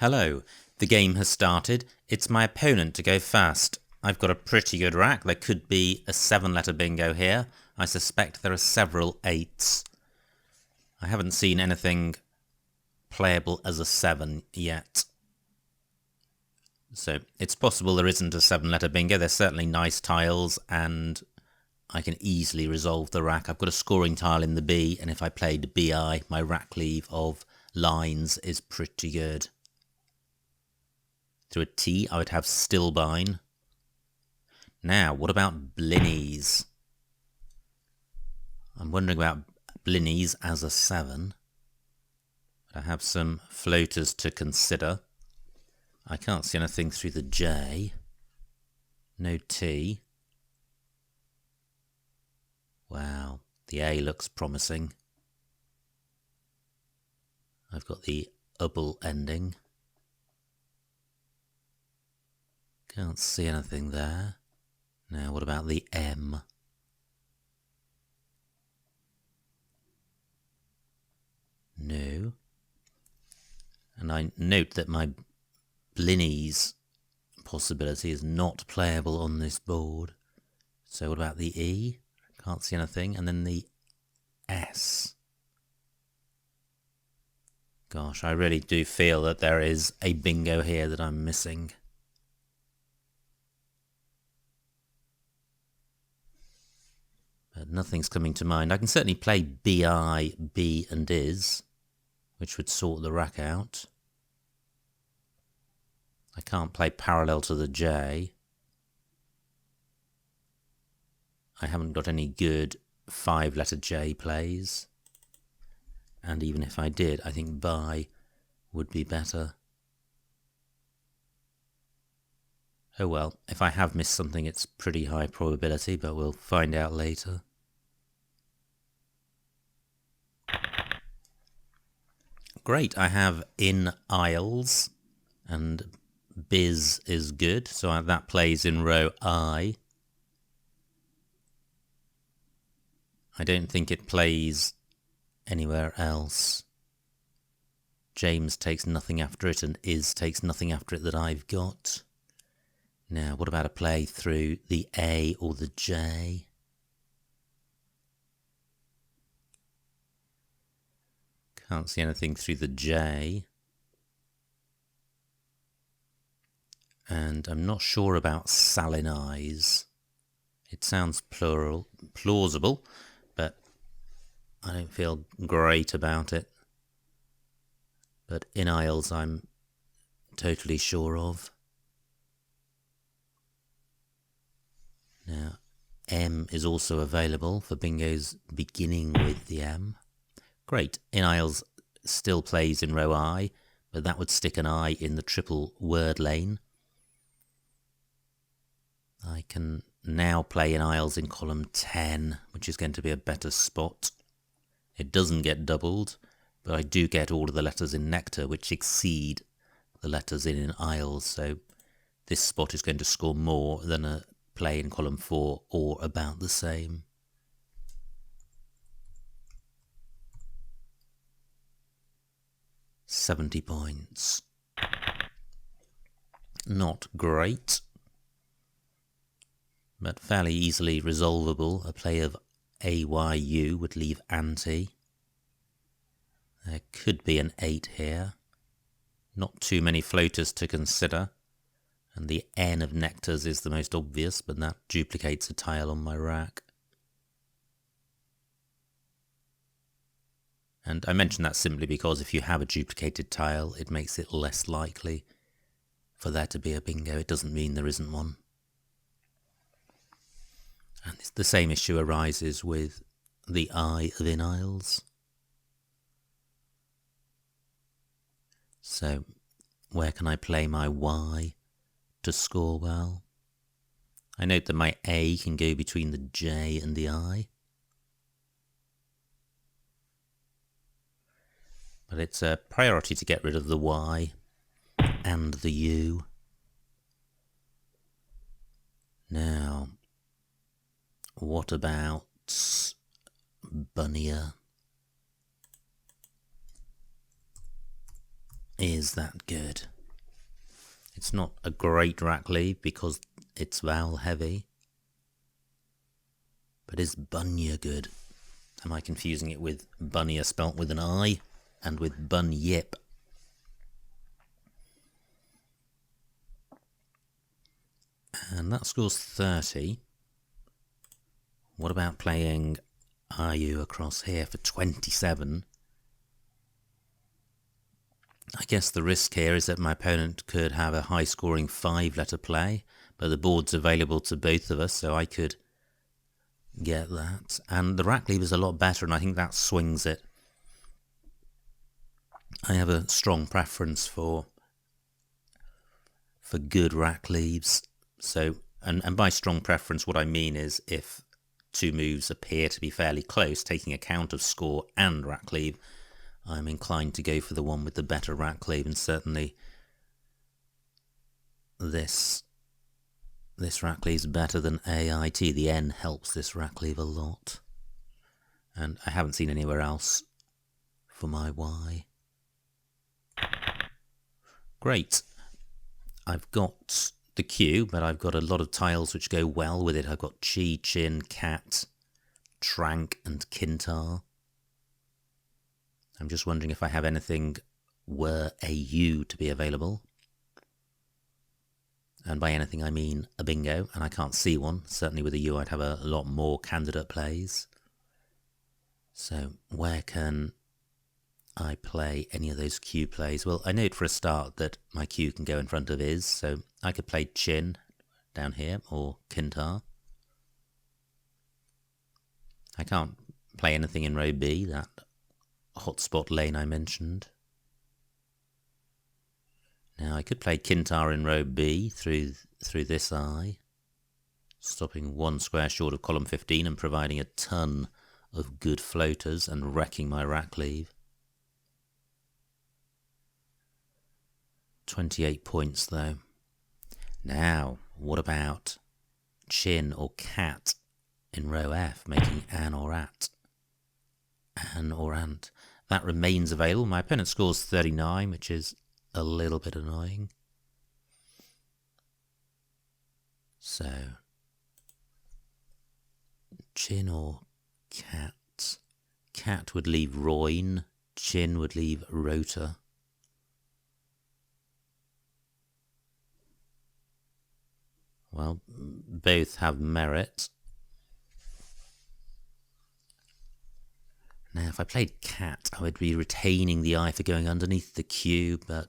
Hello, the game has started. It's my opponent to go first. I've got a pretty good rack. There could be a 7-letter bingo here. I suspect there are several 8s. I haven't seen anything playable as a 7 yet. So it's possible there isn't a 7-letter bingo. There's certainly nice tiles and I can easily resolve the rack. I've got a scoring tile in the B, and if I played BI, my rack leave of lines is pretty good. Through a T, I would have Stillbine. Now, what about Blinnies? I'm wondering about Blinnies as a 7. I have some floaters to consider. I can't see anything through the J. No T. Wow, the A looks promising. I've got the double ending. Can't see anything there. Now, what about the M? No. And I note that my Blinnies possibility is not playable on this board. So what about the E? Can't see anything. And then the S. Gosh, I really do feel that there is a bingo here that I'm missing. But nothing's coming to mind. I can certainly play BI, B and is, which would sort the rack out. I can't play parallel to the J. I haven't got any good 5-letter J plays. And even if I did, I think BI would be better. Oh well, if I have missed something, it's pretty high probability, but we'll find out later. Great, I have in Isles, and Biz is good, so that plays in row I. I don't think it plays anywhere else. James takes nothing after it, and Is takes nothing after it that I've got. Now, what about a play through the A or the J? Can't see anything through the J. And I'm not sure about Salinize. It sounds plausible, but I don't feel great about it. But in Isles I'm totally sure of. Now, M is also available for bingos beginning with the M. Great, in Isles still plays in row I, but that would stick an I in the triple word lane. I can now play in Isles in column 10, which is going to be a better spot. It doesn't get doubled, but I do get all of the letters in Nectar, which exceed the letters in Isles, so this spot is going to score more than a play in column 4, or about the same. £70 points. Not great, but fairly easily resolvable. A play of AYU would leave ante. There could be an 8 here. Not too many floaters to consider. And the N of Nectars is the most obvious, but that duplicates a tile on my rack. And I mention that simply because if you have a duplicated tile, it makes it less likely for there to be a bingo. It doesn't mean there isn't one. And the same issue arises with the I of in Isles. So, where can I play my Y to score well? I note that my A can go between the J and the I. But it's a priority to get rid of the Y and the U. Now, what about Bunnier? Is that good? It's not a great rack leave because it's vowel heavy. But is bunya good? Am I confusing it with bunya spelt with an I and with bunyip? And that scores 30. What about playing RU across here for 27? I guess the risk here is that my opponent could have a high-scoring 5-letter play, but the board's available to both of us, so I could get that. And the rack leave is a lot better, and I think that swings it. I have a strong preference for good rack leaves. So, and by strong preference, what I mean is if two moves appear to be fairly close, taking account of score and rack leave, I'm inclined to go for the one with the better rack leave, and certainly this rack leave is better than AIT. The N helps this rack leave a lot, and I haven't seen anywhere else for my Y. Great. I've got the Q, but I've got a lot of tiles which go well with it. I've got Chi, Chin, Cat, Trank, and Kintar. I'm just wondering if I have anything were a U to be available. And by anything I mean a bingo, and I can't see one. Certainly with a U I'd have a lot more candidate plays. So where can I play any of those Q plays? Well, I know for a start that my Q can go in front of his, so I could play Chin down here, or Kintar. I can't play anything in row B, that hotspot lane I mentioned. Now I could play Kintar in row B through this eye, stopping one square short of column 15 and providing a ton of good floaters and wrecking my rack leave. 28 points though. Now, what about Chin or Cat in row F, making An or At? An or Ant. That remains available. My opponent scores 39, which is a little bit annoying. So, Chin or Cat. Cat would leave Roin, Chin would leave Rota. Well, both have merit. Now, if I played Cat, I would be retaining the eye for going underneath the Q, but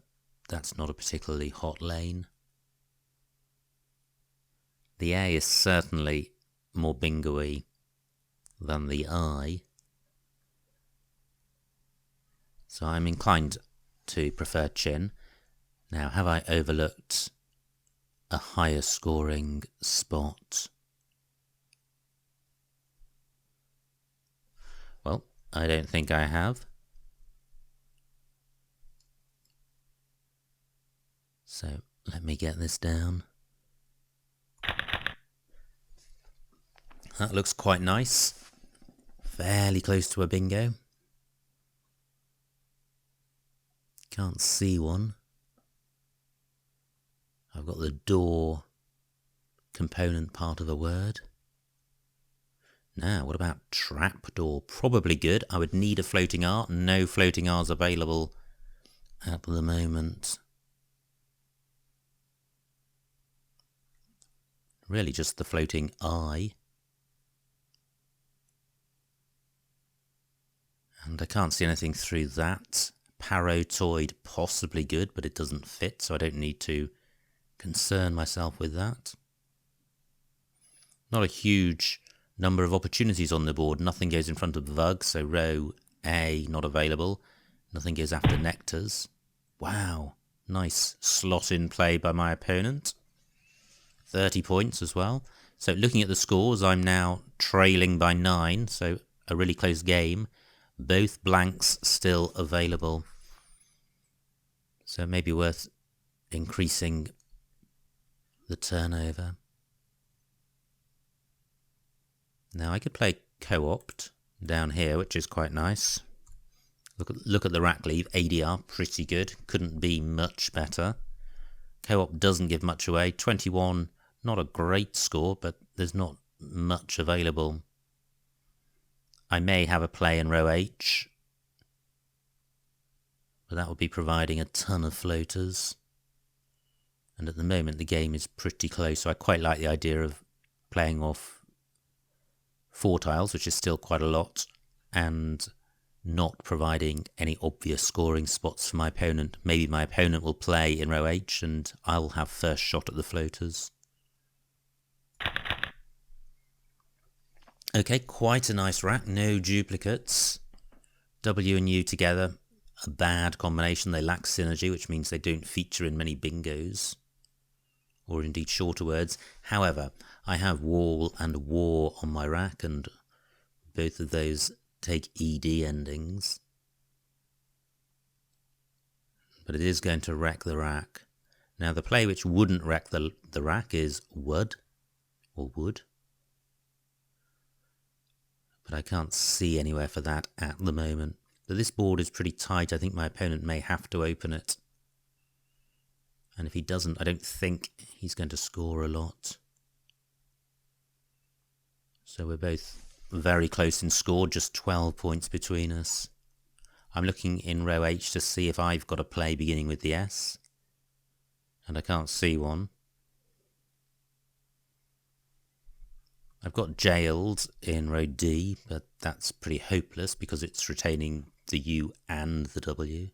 that's not a particularly hot lane. The A is certainly more bingo-y than the I, so I'm inclined to prefer Chin. Now, have I overlooked a higher scoring spot? Well, I don't think I have. So let me get this down. That looks quite nice. Fairly close to a bingo. Can't see one. I've got the door component part of a word. Now, what about trapdoor? Probably good. I would need a floating R. No floating R's available at the moment. Really just the floating I. And I can't see anything through that. Parotoid, possibly good, but it doesn't fit, so I don't need to concern myself with that. Not a huge number of opportunities on the board. Nothing goes in front of Vug, so row A not available. Nothing goes after Nectars. Wow, nice slot in play by my opponent. 30 points as well. So looking at the scores, I'm now trailing by 9, so a really close game. Both blanks still available. So it may be worth increasing the turnover. Now I could play co-opt down here, which is quite nice. Look at the rack leave. ADR, pretty good. Couldn't be much better. Co-op doesn't give much away. 21, not a great score, but there's not much available. I may have a play in row H, but that would be providing a ton of floaters. And at the moment the game is pretty close, so I quite like the idea of playing off 4 tiles, which is still quite a lot, and not providing any obvious scoring spots for my opponent. Maybe my opponent will play in row H and I'll have first shot at the floaters. Okay, quite a nice rack, no duplicates. W and U together, a bad combination. They lack synergy, which means they don't feature in many bingos, or indeed shorter words. However, I have wall and war on my rack, and both of those take ED endings. But it is going to wreck the rack. Now the play which wouldn't wreck the rack is would, or would. But I can't see anywhere for that at the moment. But this board is pretty tight. I think my opponent may have to open it. And if he doesn't, I don't think he's going to score a lot. So we're both very close in score, just 12 points between us. I'm looking in row H to see if I've got a play beginning with the S. And I can't see one. I've got jailed in row D, but that's pretty hopeless because it's retaining the U and the W.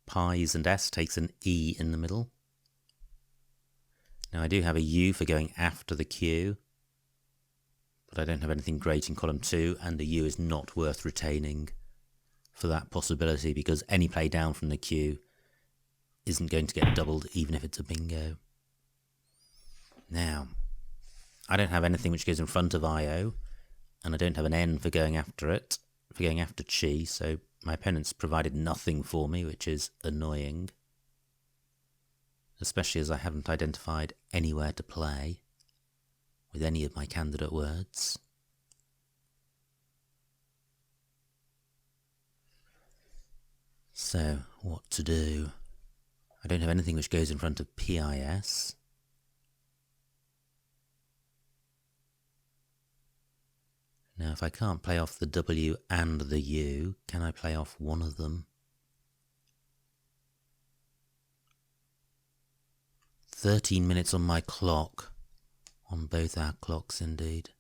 Pies and S takes an E in the middle. Now I do have a U for going after the Q, but I don't have anything great in column 2, and the U is not worth retaining for that possibility because any play down from the Q isn't going to get doubled even if it's a bingo. Now, I don't have anything which goes in front of IO, and I don't have an N for going after it, for going after Chi, so my opponent's provided nothing for me, which is annoying. Especially as I haven't identified anywhere to play with any of my candidate words. So, what to do? I don't have anything which goes in front of PIS. Now, if I can't play off the W and the U, can I play off one of them? 13 minutes on my clock. On both our clocks, indeed.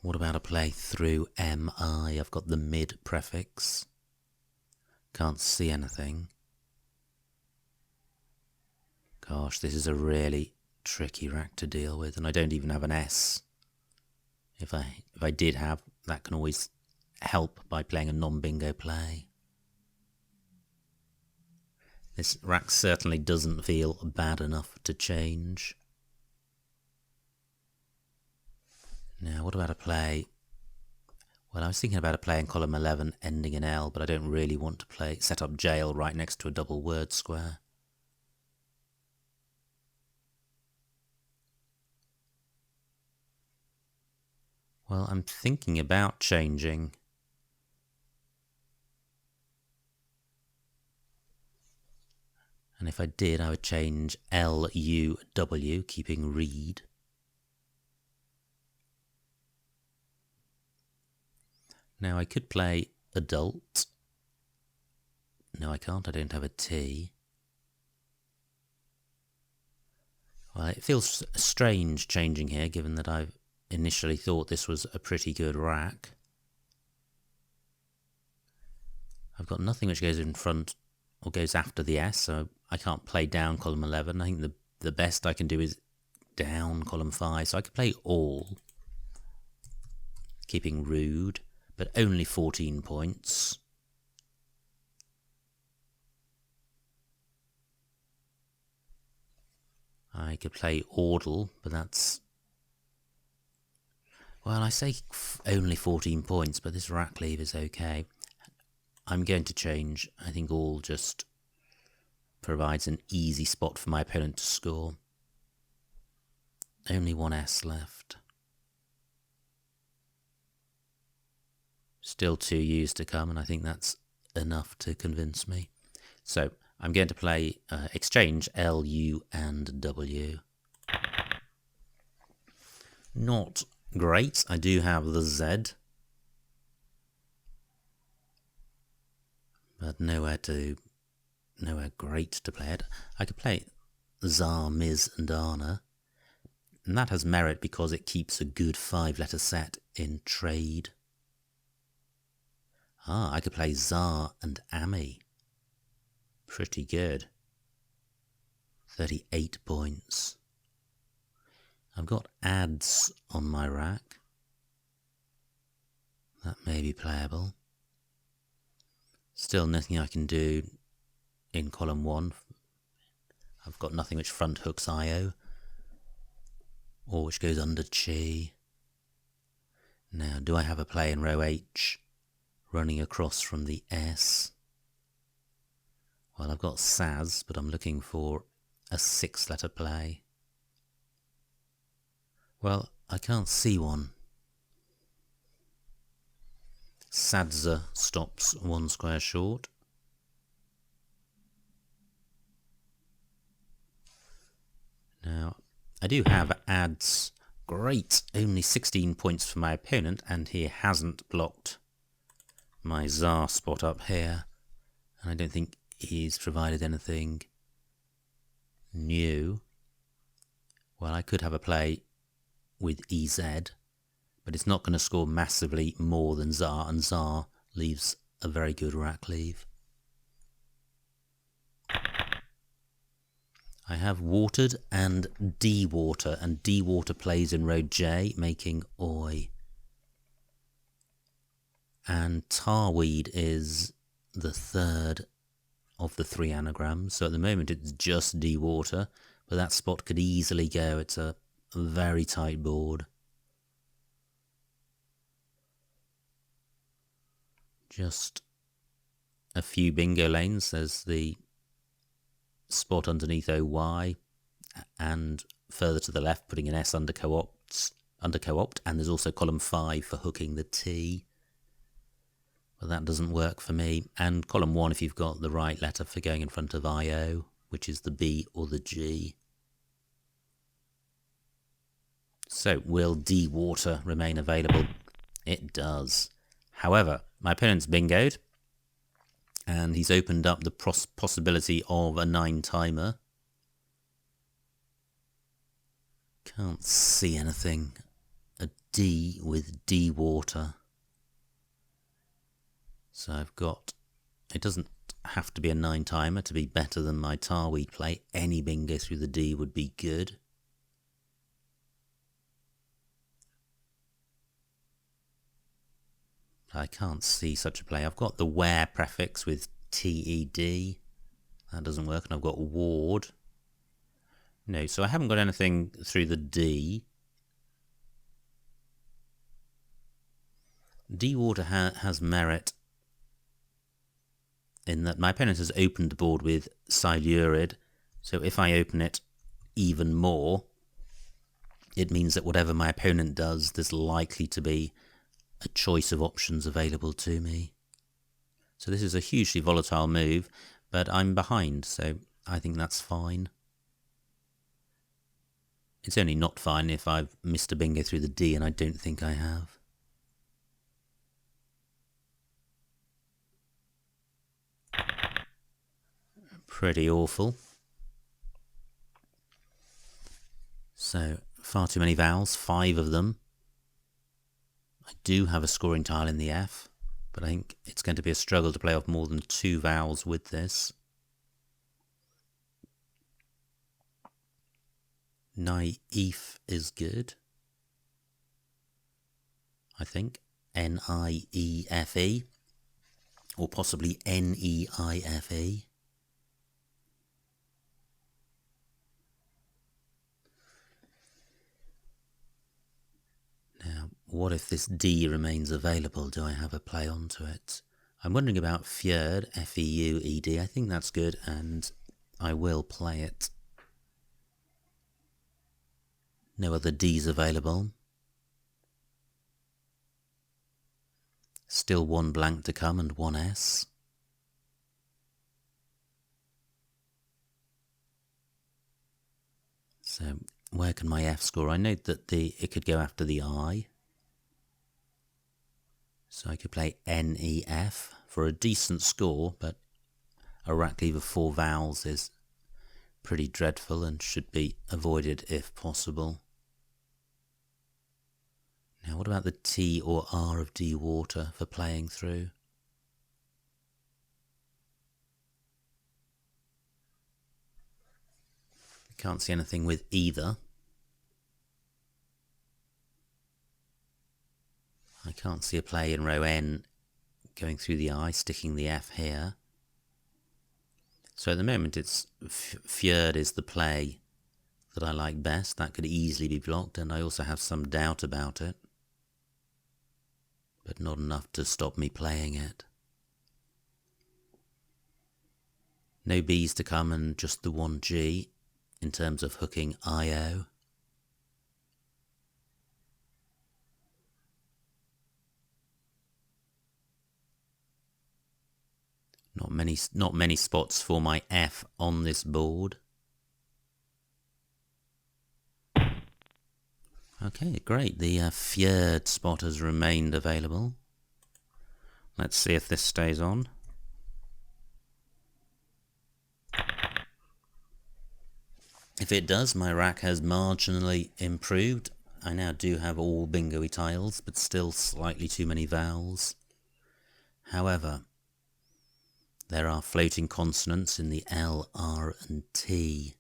What about a play through MI? I've got the mid prefix. Can't see anything. Gosh, this is a really tricky rack to deal with, and I don't even have an S. If I did have, that can always help by playing a non-bingo play. This rack certainly doesn't feel bad enough to change. Now, what about a play? Well, I was thinking about a play in column 11 ending in L, but I don't really want to set up jail right next to a double word square. Well, I'm thinking about changing. And if I did, I would change L-U-W, keeping read. Now I could play adult. No, I can't. I don't have a T. Well, it feels strange changing here, given that I've initially thought this was a pretty good rack. I've got nothing which goes in front or goes after the S, so I can't play down column 11. I think the best I can do is down column 5, so I could play all, keeping rude, but only 14 points. I could play Ordle, but that's... Well, I say only 14 points, but this rack leave is okay. I'm going to change. I think all just provides an easy spot for my opponent to score. Only one S left. Still 2 U's to come, and I think that's enough to convince me. So I'm going to play exchange L, U and W. Not great. I do have the Z, but nowhere great to play it. I could play Tsar, Ms and Ana, and that has merit because it keeps a good 5-letter set in trade. I could play Tsar and Ami. Pretty good. 38 points. I've got ads on my rack. That may be playable. Still nothing I can do in column 1. I've got nothing which front hooks IO, or which goes under chi. Now, do I have a play in row H, running across from the S? Well, I've got Saz, but I'm looking for a 6-letter play. Well, I can't see one. Sadza stops 1 square short. Now, I do have ads. Great, only 16 points for my opponent, and he hasn't blocked my Tsar spot up here. And I don't think he's provided anything new. Well, I could have a play with EZ, but it's not going to score massively more than Tsar, and Tsar leaves a very good rack leave. I have watered and de-water, and de-water plays in row J, making Oi. And tarweed is the 3rd of the 3 anagrams, so at the moment it's just de-water, but that spot could easily go. It's a very tight board. Just a few bingo lanes. There's the spot underneath OY, and further to the left putting an S under co-opt, and there's also column 5 for hooking the T. But that doesn't work for me. And column 1 if you've got the right letter for going in front of IO, which is the B or the G. So will de-water remain available? It does. However, my opponent's bingoed, and he's opened up the possibility of a 9-timer. Can't see anything. A D with de-water. So I've got... It doesn't have to be a 9-timer to be better than my tarweed play. Any bingo through the D would be good. I can't see such a play. I've got the where prefix with TED. That doesn't work. And I've got ward. No, so I haven't got anything through the D. De-water has merit in that my opponent has opened the board with Silurid. So if I open it even more, it means that whatever my opponent does, there's likely to be a choice of options available to me. So this is a hugely volatile move, but I'm behind, so I think that's fine. It's only not fine if I've missed a bingo through the D, and I don't think I have. Pretty awful. So, far too many vowels, 5 of them. I do have a scoring tile in the F, but I think it's going to be a struggle to play off more than 2 vowels with this. Naif is good, I think. N-I-E-F-E, or possibly N-E-I-F-E. Now, what if this D remains available? Do I have a play onto it? I'm wondering about Fjord, F-E-U-E-D. I think that's good, and I will play it. No other Ds available. Still one blank to come and one S. So where can my F score? I note that it could go after the I. So I could play NEF for a decent score, but a rack leave of 4 vowels is pretty dreadful and should be avoided if possible. Now what about the T or R of D water for playing through? Can't see anything with either. I can't see a play in row N going through the I, sticking the F here. So at the moment it's Fjord is the play that I like best. That could easily be blocked, and I also have some doubt about it, but not enough to stop me playing it. No B's to come and just the one G in terms of hooking IO. Not many spots for my F on this board. Okay, great. The Fjord spot has remained available. Let's see if this stays on. If it does, my rack has marginally improved. I now do have all bingo-y tiles, but still slightly too many vowels. However, there are floating consonants in the L, R and T.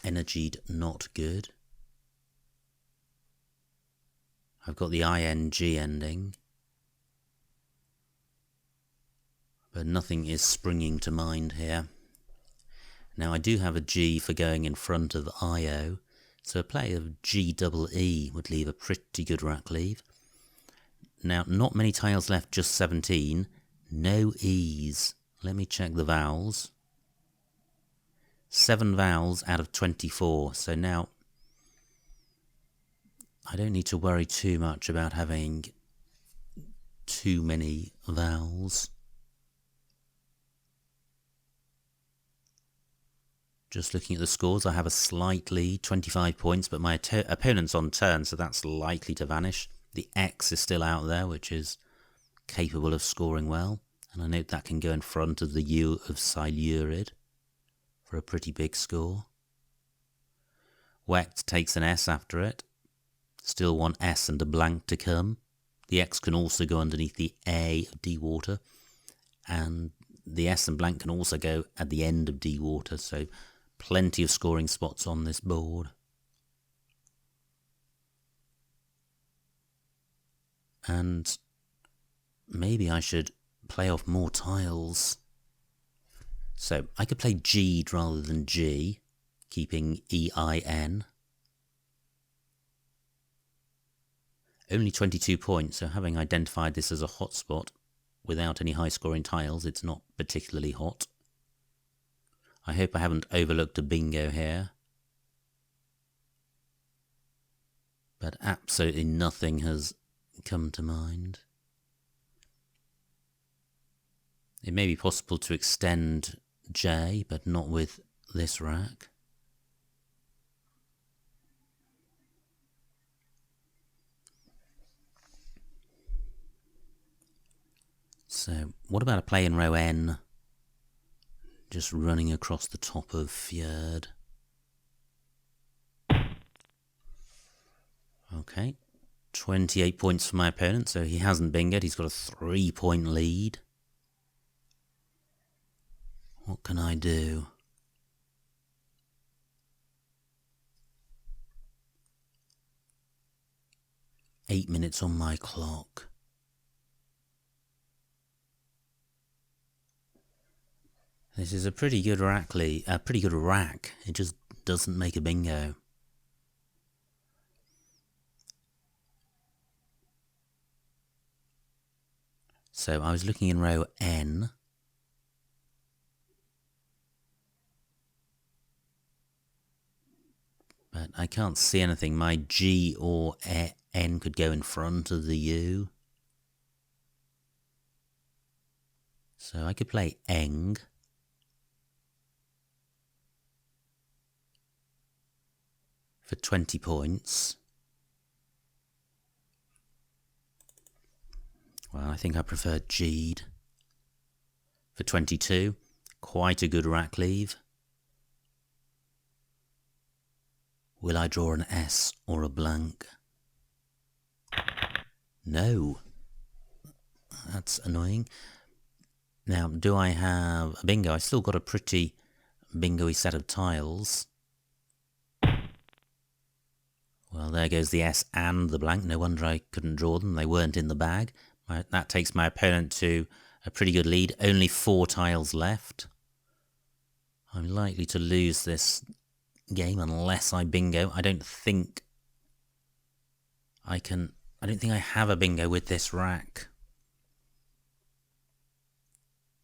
Energied, not good. I've got the ING ending, but nothing is springing to mind here. Now I do have a G for going in front of IO, so a play of GEE would leave a pretty good rack leave. Now, not many tiles left, just 17. No E's. Let me check the vowels. 7 vowels out of 24, so now I don't need to worry too much about having too many vowels. Just looking at the scores, I have a slight lead, 25 points, but my opponent's on turn, so that's likely to vanish. The X is still out there, which is capable of scoring well, and I note that can go in front of the U of Silurid for a pretty big score. Wecht takes an S after it. Still one S and a blank to come. The X can also go underneath the A of D water, and the S and blank can also go at the end of D water, so plenty of scoring spots on this board. And maybe I should play off more tiles. So I could play G rather than G, keeping EIN. Only 22 points, so having identified this as a hotspot, without any high scoring tiles, it's not particularly hot. I hope I haven't overlooked a bingo here. But absolutely nothing has come to mind. It may be possible to extend J, but not with this rack. So, what about a play in row N? Just running across the top of Fjord. Okay. 28 points for my opponent, so he hasn't bingoed. He's got a 3-point lead. What can I do? Eight minutes on my clock. This is a pretty good rack. It just doesn't make a bingo. So I was looking in row N. But But I can't see anything. My G or N could go in front of the U. So I could play Eng. For 20 points. Well, I think I prefer G'd. For 22. Quite a good rack leave. Will I draw an S or a blank? No. That's annoying. Now, do I have a bingo? I've still got a pretty bingo-y set of tiles. Well, there goes the S and the blank. No wonder I couldn't draw them. They weren't in the bag. That takes my opponent to a pretty good lead. Only 4 tiles left. I'm likely to lose this game unless I bingo. I don't think I have a bingo with this rack.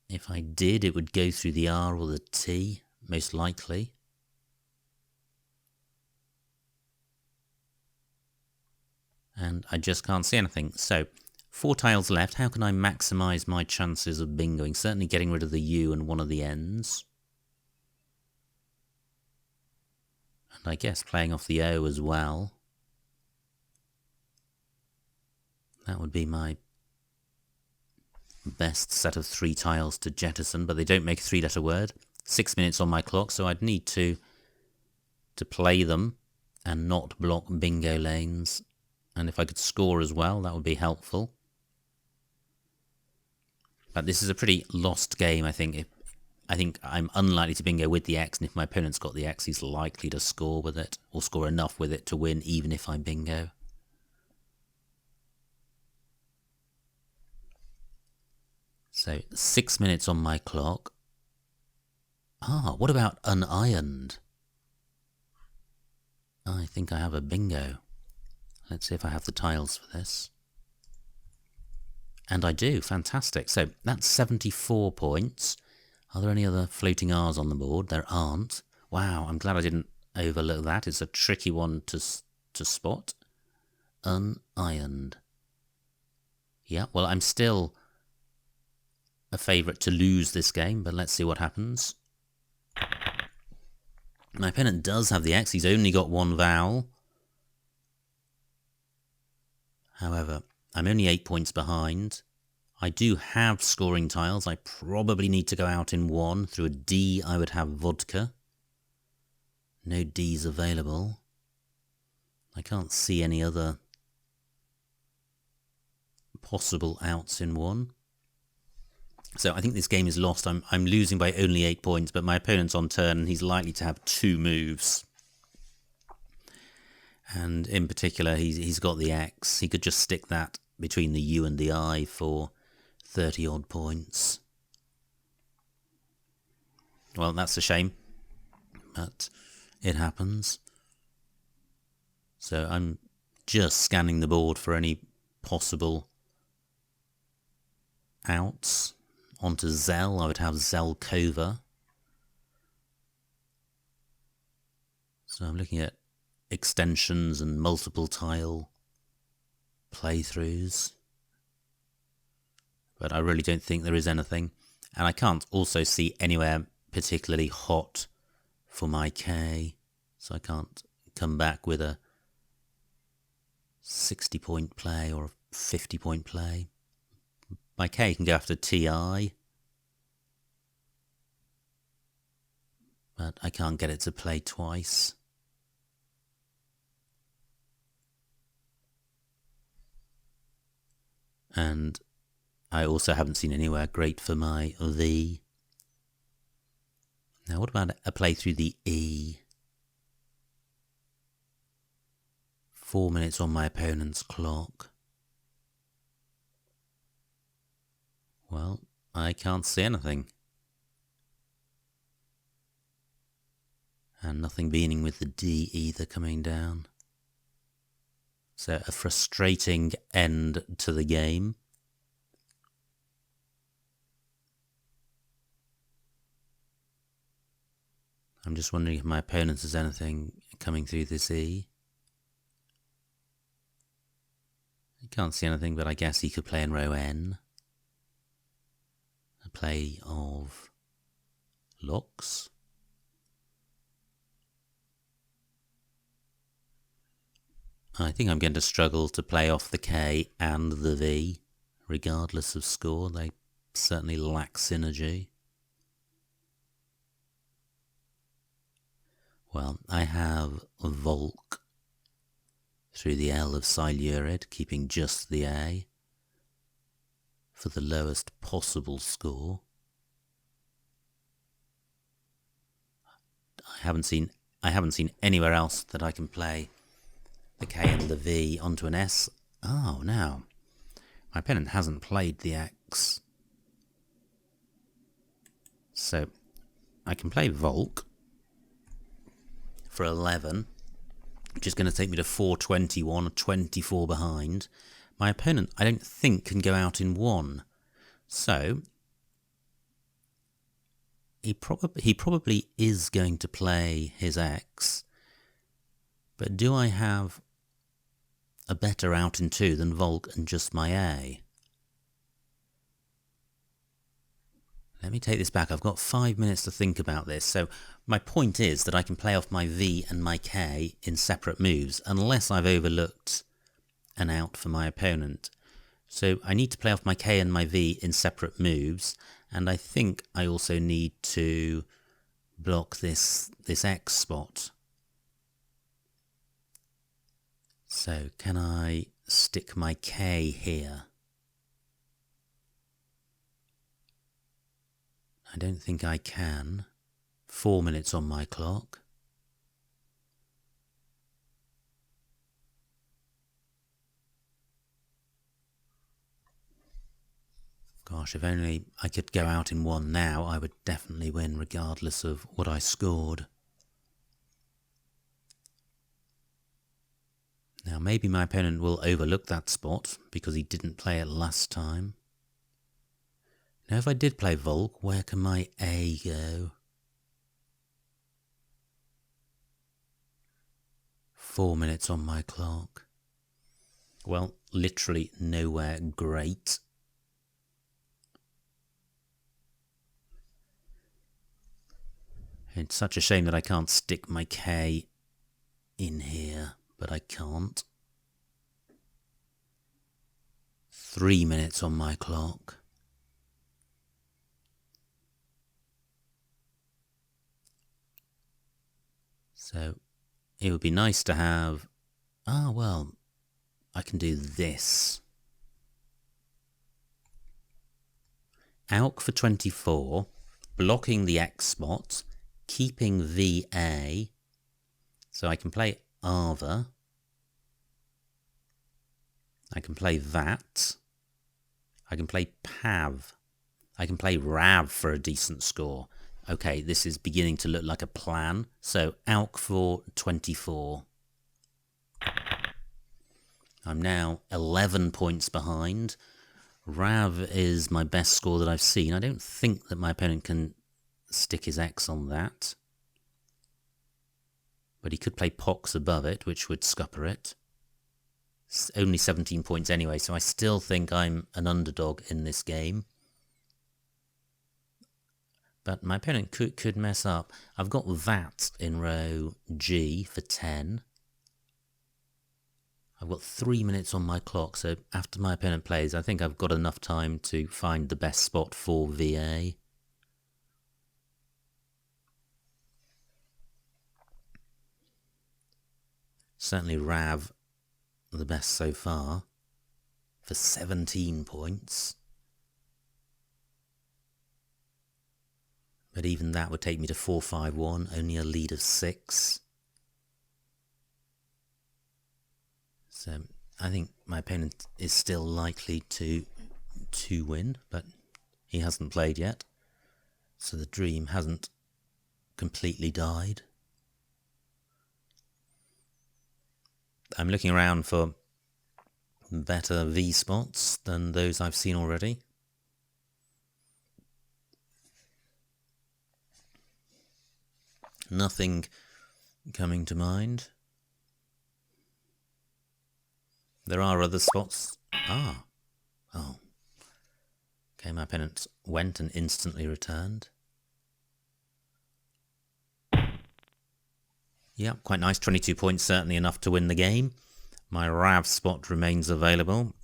If I did, it would go through the R or the T, most likely. And I just can't see anything. So, 4 tiles left. How can I maximise my chances of bingoing? Certainly getting rid of the U and one of the N's. And I guess playing off the O as well. That would be my best set of 3 tiles to jettison, but they don't make a 3-letter word. 6 minutes on my clock, so I'd need to play them and not block bingo lanes. And if I could score as well, that would be helpful. But this is a pretty lost game, I think. I think I'm unlikely to bingo with the X, and if my opponent's got the X, he's likely to score with it, or score enough with it to win, even if I bingo. So, 6 minutes on my clock. What about unironed? I think I have a bingo. Let's see if I have the tiles for this. And I do, fantastic. So that's 74 points. Are there any other floating R's on the board? There aren't. Wow, I'm glad I didn't overlook that. It's a tricky one to spot. Unironed. Yeah, well, I'm still a favourite to lose this game, but let's see what happens. My opponent does have the X. He's only got 1 vowel. However, I'm only 8 points behind. I do have scoring tiles. I probably need to go out in 1. Through a D, I would have vodka. No D's available. I can't see any other possible outs in 1. So I think this game is lost. I'm losing by only 8 points, but my opponent's on turn and he's likely to have 2 moves. And in particular, he's got the X. He could just stick that between the U and the I for 30 odd points. Well, that's a shame, but it happens. So I'm just scanning the board for any possible outs. Onto Zell, I would have Zelkova. So I'm looking at extensions and multiple tile playthroughs, but I really don't think there is anything, and I can't also see anywhere particularly hot for my K, so I can't come back with a 60-point play or a 50-point play. My K can go after TI, but I can't get it to play twice. And I also haven't seen anywhere great for my V. Now what about a play through the E? 4 minutes on my opponent's clock. Well, I can't see anything. And nothing beginning with the D either coming down. So a frustrating end to the game. I'm just wondering if my opponent has anything coming through this E. You can't see anything, but I guess he could play in row N. A play of looks. I think I'm going to struggle to play off the K and the V, regardless of score. They certainly lack synergy. Well, I have Volk through the L of Silurid, keeping just the A for the lowest possible score. I haven't seen anywhere else that I can play the K and the V onto an S. Oh, now my opponent hasn't played the X, so I can play Volk for 11, which is going to take me to 421, 24 behind. My opponent, I don't think, can go out in 1, so he probably is going to play his X, but do I have a better out in 2 than Volk and just my A? Let me take this back. I've got 5 minutes to think about this. So my point is that I can play off my V and my K in separate moves, unless I've overlooked an out for my opponent. So I need to play off my K and my V in separate moves, and I think I also need to block this X spot. So can I stick my K here? I don't think I can. 4 minutes on my clock. Gosh, if only I could go out in 1 now, I would definitely win regardless of what I scored. Now maybe my opponent will overlook that spot because he didn't play it last time. Now if I did play Volk, where can my A go? 4 minutes on my clock. Well, literally nowhere great. It's such a shame that I can't stick my K in here, but I can't. 3 minutes on my clock. So it would be nice to have, well, I can do this. Auk for 24, blocking the X spot, keeping VA, so I can play Ava, I can play that, I can play Pav, I can play Rav for a decent score. Okay, this is beginning to look like a plan. So Auk for 24. I'm now 11 points behind. Rav is my best score that I've seen. I don't think that my opponent can stick his X on that. But he could play Pox above it, which would scupper it. It's only 17 points anyway, so I still think I'm an underdog in this game. But my opponent could mess up. I've got that in row G for 10. I've got 3 minutes on my clock, so after my opponent plays, I think I've got enough time to find the best spot for VA. Certainly Rav the best so far for 17 points. But even that would take me to 4-5-1, only a lead of 6. So I think my opponent is still likely to win, but he hasn't played yet. So the dream hasn't completely died. I'm looking around for better V spots than those I've seen already. Nothing coming to mind. There are other spots. Ah. Oh. Okay, my opponent went and instantly returned. Yep, quite nice. 22 points, certainly enough to win the game. My Rav spot remains available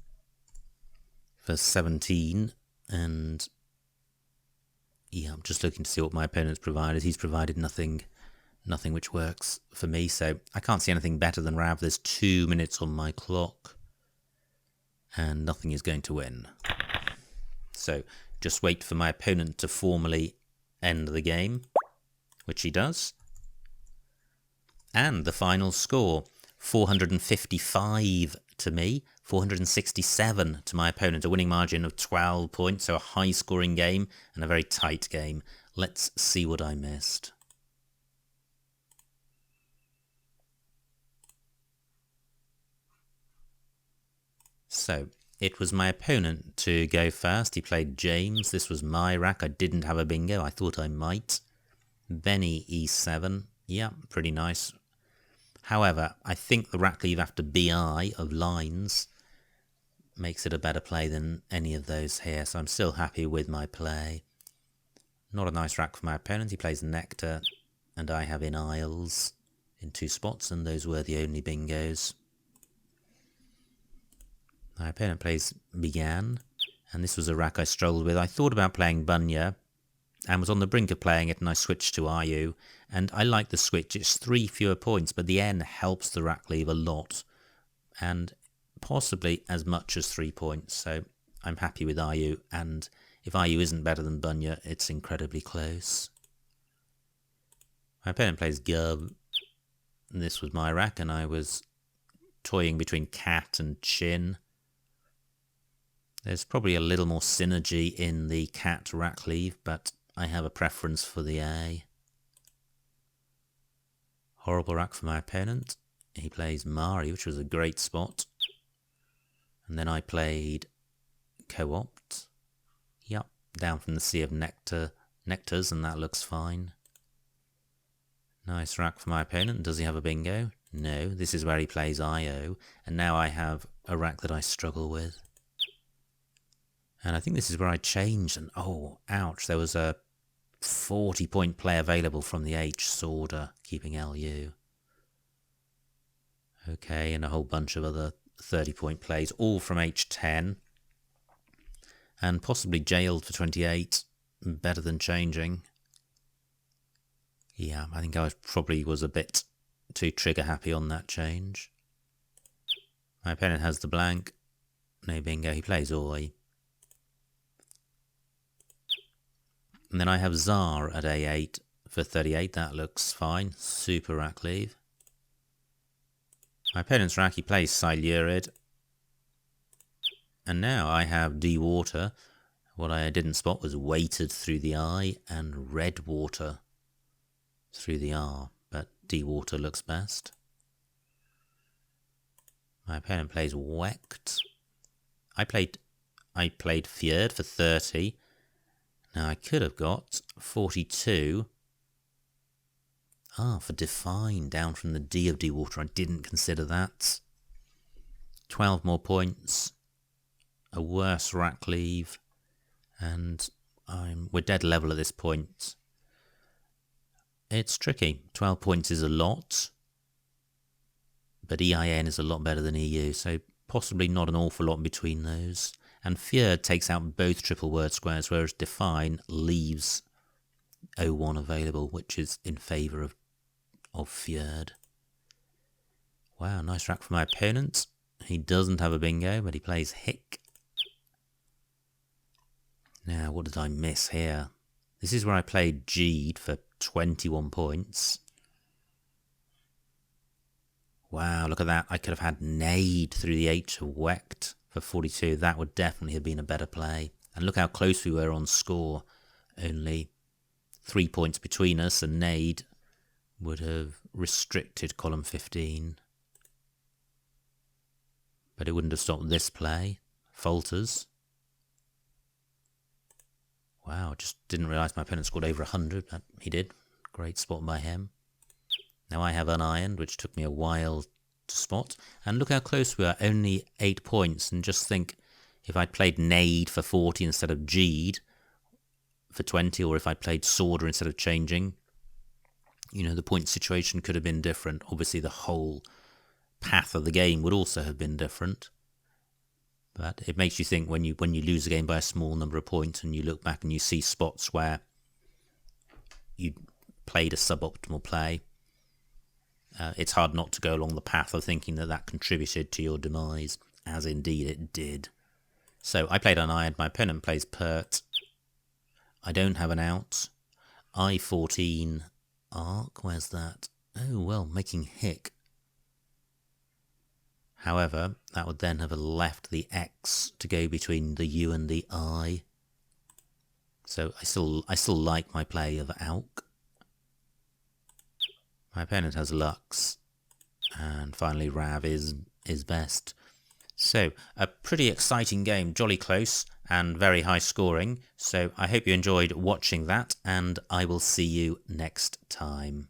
for 17. And yeah, I'm just looking to see what my opponent's provided. He's provided nothing which works for me, so I can't see anything better than Rav. There's 2 minutes on my clock, and nothing is going to win. So just wait for my opponent to formally end the game, which he does. And the final score, 455 to me, 467 to my opponent, a winning margin of 12 points, so a high-scoring game and a very tight game. Let's see what I missed. So, it was my opponent to go first. He played James. This was my rack. I didn't have a bingo. I thought I might. Benny E7. Yeah, pretty nice. However, I think the rack leave after BI of lines makes it a better play than any of those here, so I'm still happy with my play. Not a nice rack for my opponent. He plays Nectar, and I have in Isles in 2 spots, and those were the only bingos. My opponent plays Began, and this was a rack I struggled with. I thought about playing Bunya, and was on the brink of playing it, and I switched to Ayu, and I like the switch. It's 3 fewer points, but the N helps the rack leave a lot, and possibly as much as 3 points, so I'm happy with Ayu, and if Ayu isn't better than Bunya, it's incredibly close. My opponent plays Gub, and this was my rack, and I was toying between Cat and Chin. There's probably a little more synergy in the Cat rack leave, but I have a preference for the A. Horrible rack for my opponent. He plays Mari, which was a great spot. And then I played Co-opt. Yep, down from the Sea of Nectars, and that looks fine. Nice rack for my opponent. Does he have a bingo? No, this is where he plays IO, and now I have a rack that I struggle with. And I think this is where I changed, and oh, ouch, there was a 40-point play available from the H, Sorda, keeping LU. Okay, and a whole bunch of other 30-point plays, all from H10. And possibly jailed for 28, better than changing. Yeah, I think I probably was a bit too trigger happy on that change. My opponent has the blank. No bingo, he plays Oi. And then I have Tsar at A8 for 38. That looks fine. Super rack leave. My opponent's rack, he plays Silurid. And now I have D-Water. What I didn't spot was weighted through the I and red water through the R. But D-Water looks best. My opponent plays Wecht. I played Fjord for 30. Now I could have got 42. For Define, down from the D of D-Water. I didn't consider that. 12 more points. A worse rack leave. And we're dead level at this point. It's tricky. 12 points is a lot. But EIN is a lot better than EU, so possibly not an awful lot between those. And Fjord takes out both triple word squares, whereas Define leaves 01 available, which is in favour of Fjord. Wow, nice rack for my opponent. He doesn't have a bingo, but he plays Hick. Now, what did I miss here? This is where I played G'd for 21 points. Wow, look at that. I could have had Nade through the H of Wecht for 42. That would definitely have been a better play. And look how close we were on score. Only 3 points between us, and Nade would have restricted column 15. But it wouldn't have stopped this play. Falters. Wow, just didn't realise my opponent scored over 100, but he did. Great spot by him. Now I have unironed, which took me a while to spot. And look how close we are, only 8 points. And just think, if I'd played Nade for 40 instead of G'd for 20, or if I played Sworder instead of changing, you know, the point situation could have been different. Obviously, the whole path of the game would also have been different. But it makes you think when you lose a game by a small number of points and you look back and you see spots where you played a suboptimal play. It's hard not to go along the path of thinking that that contributed to your demise, as indeed it did. So I played unironed, my opponent plays pert. I don't have an out. I14 arc, where's that? Oh, well, making hick. However, that would then have left the X to go between the U and the I. So I still like my play of Auk. My opponent has Lux, and finally Rav is best. So, a pretty exciting game, jolly close and very high scoring. So I hope you enjoyed watching that, and I will see you next time.